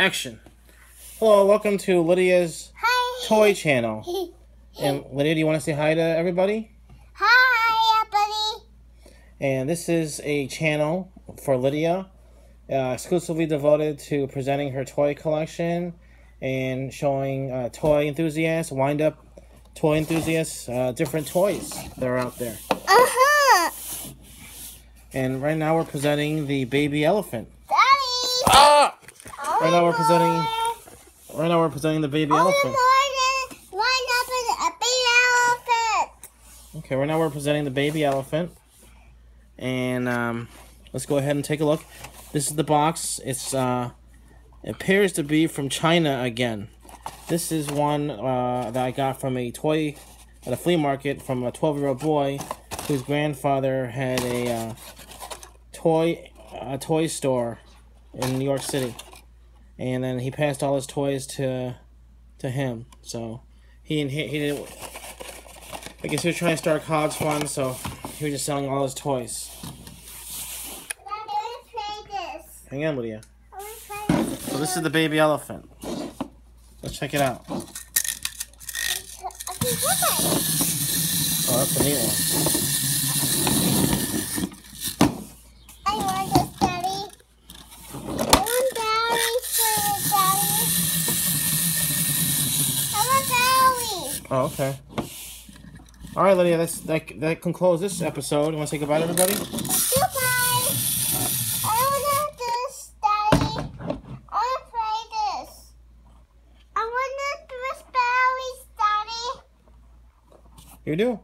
Action. Hello, welcome to Lydia's Hi. Toy Channel. And Lydia, do you want to say hi to everybody? Hi, everybody. And this is a channel for Lydia, exclusively devoted to presenting her toy collection and showing toy enthusiasts, wind-up toy enthusiasts, different toys that are out there. And right now we're presenting the baby elephant. Daddy. Ah! Right now we're presenting the baby elephant. Okay, right now we're presenting the baby elephant. And let's go ahead and take a look. This is the box. It appears to be from China again. This is one that I got from a toy at a flea market from a 12-year-old boy whose grandfather had a toy store in New York City, and then he passed all his toys to him. So he didn't. I guess he was trying to start a college fund, so he was just selling all his toys. Hang on, Lydia. So this is the baby elephant. Let's check it out. Oh, that's a neat one. I want this, Daddy. I want Daddy for Daddy. I want Daddy. Oh, okay. All right, Lydia. That concludes this episode. You want to say goodbye to everybody? Goodbye. I want this, Daddy. I want to play this. I want this Daddy. You do.